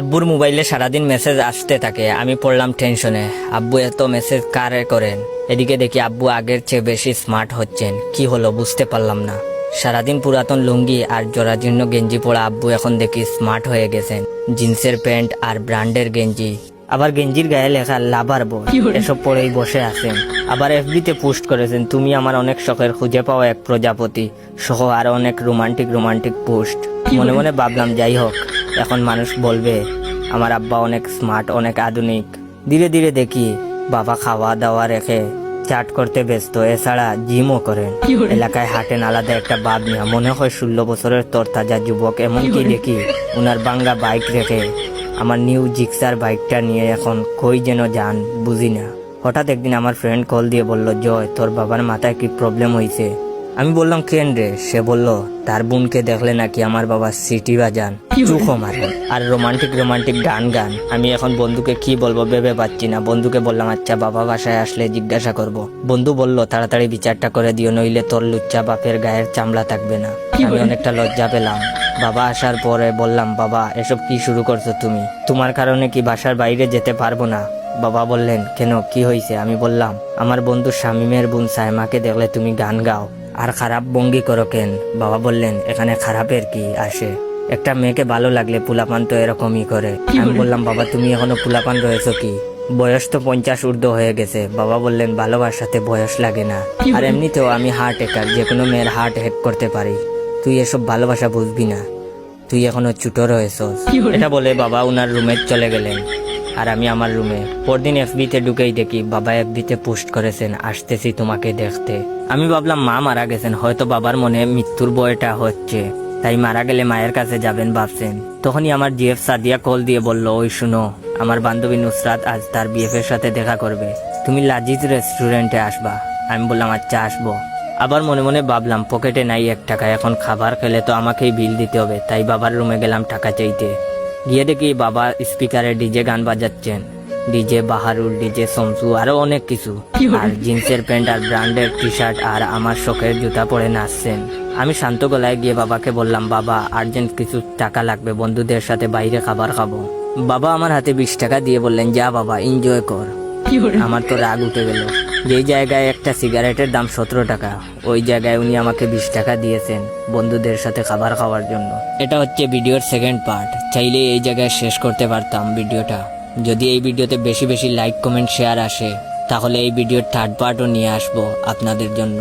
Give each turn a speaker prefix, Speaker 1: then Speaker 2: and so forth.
Speaker 1: আব্বুর মোবাইলে সারাদিন মেসেজ আসতে থাকে, আমি পড়লাম টেনশনে। আব্বু এত মেসেজ কারে করেন? এদিকে দেখি আব্বু আগের চেয়ে বেশি স্মার্ট হচ্ছেন। কি হলো বুঝতে পারলাম না। সারাদিন পুরাতন লুঙ্গি আর জরাজীর্ণ গেঞ্জি পরা আব্বু এখন দেখি স্মার্ট হয়ে গেছেন। জিন্সের প্যান্ট আর ব্র্যান্ডের গেঞ্জি, আবার গেঞ্জির গায়ে লেখা লাভার বয়, এসব পরেই বসে আছেন। আবার এফবিতে পোস্ট করেছেন, তুমি আমার অনেক শখের খুঁজে পাওয়া এক প্রজাপতি সহ আরো অনেক রোমান্টিক পোস্ট। মনে মনে ভাবলাম, যাই হোক, এখন মানুষ বলবে আমার আব্বা অনেক স্মার্ট, অনেক আধুনিক। ধীরে ধীরে দেখি বাবা খাওয়া দাওয়া রেখে চাট করতে ব্যস্ত, এছাড়া জিমও করেন। এলাকায় হাঁটেন আলাদা একটা ভাব নিয়ে, মনে হয় 16 বছরের তরতাজা যুবক। এমনকি দেখি উনার বাঙ্গা বাইক রেখে আমার নিউ জিক্সার বাইকটা নিয়ে এখন কই যেন যান বুঝি না। হঠাৎ একদিন আমার ফ্রেন্ড কল দিয়ে বলল, জয়, তোর বাবার মাথায় কি প্রবলেম হয়েছে? আমি বললাম, কেন রে? সে বলল, তার বোনকে দেখলে নাকি আমার বাবা সিটি বাজান, চুখো মারেন আর রোমান্টিক গান। আমি এখন বন্ধুকে কি বলবো ভেবে পাচ্ছি না। বন্ধুকে বললাম, আচ্ছা বাবা বাসায় আসলে জিজ্ঞাসা করব। বন্ধু বলল, তাড়াতাড়ি বিচারটা করে দিও, নইলে তোর লুচ্চা বাপের গায়ের চামড়া থাকবে না। আমি অনেকটা লজ্জা পেলাম। বাবা আসার পরে বললাম, বাবা এসব কি শুরু করছো তুমি? তোমার কারণে কি বাসার বাইরে যেতে পারবো না? বাবা বললেন, কেন, কি হয়েছে? আমি বললাম, আমার বন্ধু শামিমের বোন সাইমাকে দেখলে তুমি গান গাও আর খারাপ ভঙ্গি করো কেন? বাবা বললেন, এখানে খারাপের কি আসে? একটা মেয়েকে ভালো লাগলে পুলাপান তো এরকমই করে। আমি বললাম, বাবা তুমি এখনো পুলাপান রয়েছো কি? বয়স তো 50 ঊর্ধ্ব হয়ে গেছে। বাবা বললেন, ভালোবাসাতে বয়স লাগে না, আর এমনিতেও আমি হার্ট হ্যাকার, যে কোনো মেয়ের হার্ট হ্যাক করতে পারি। তুই এসব ভালোবাসা বুঝবি না, তুই এখনো ছোট রয়েছস। এটা বলে বাবা উনার রুমে চলে গেলেন আর আমি আমার রুমে। পরদিন এফবিতে ঢুকেই দেখি বাবা এফবিতে পোস্ট করেছেন, আসতেছি তোমাকে দেখতে। আমি ভাবলাম মা মারা গেছেন, হয়তো বাবার মনে মৃত্যুর ভয়টা হচ্ছে, তাই মারা গেলে মায়ের কাছে যাবেন ভাবছেন। তখনই আমার জিএফ সাদিয়া কল দিয়ে বলল, ওই শুনো, আমার বান্ধবী নুসরাত আজ তার বিএফ এর সাথে দেখা করবে, তুমি লাজিজ রেস্টুরেন্টে আসবা। আমি বললাম, আচ্ছা আসবো। আবার মনে মনে ভাবলাম, পকেটে নাই 1 টাকা, এখন খাবার খেলে তো আমাকেই বিল দিতে হবে। তাই বাবার রুমে গেলাম টাকা চাইতে। গিয়ে দেখি বাবা স্পিকারে ডিজে গান বাজাচ্ছেন, ডিজে বাহারুল, ডিজে শমসু, আরো অনেক কিছু, আর জিন্সের প্যান্ট আর ব্র্যান্ডের টি শার্ট আর আমার শখের জুতা পরে নাচছেন। আমি শান্ত গলায় গিয়ে বাবাকে বললাম, বাবা আর্জেন্ট কিছু টাকা লাগবে, বন্ধুদের সাথে বাইরে খাবার খাবো। বাবা আমার হাতে 20 টাকা দিয়ে বললেন, যা বাবা, এনজয় কর। আমার তো রাগ উঠে গেল। যেই জায়গায় একটা সিগারেটের দাম 17 টাকা, ওই জায়গায় উনি আমাকে 20 টাকা দিয়েছেন বন্ধুদের সাথে খাবার খাওয়ার জন্য। এটা হচ্ছে ভিডিওর সেকেন্ড পার্ট। চাইলে এই জায়গায় শেষ করতে পারতাম ভিডিওটা। যদি এই ভিডিওতে বেশি লাইক, কমেন্ট, শেয়ার আসে, তাহলে এই ভিডিওর থার্ড পার্টও নিয়ে আসবো আপনাদের জন্য।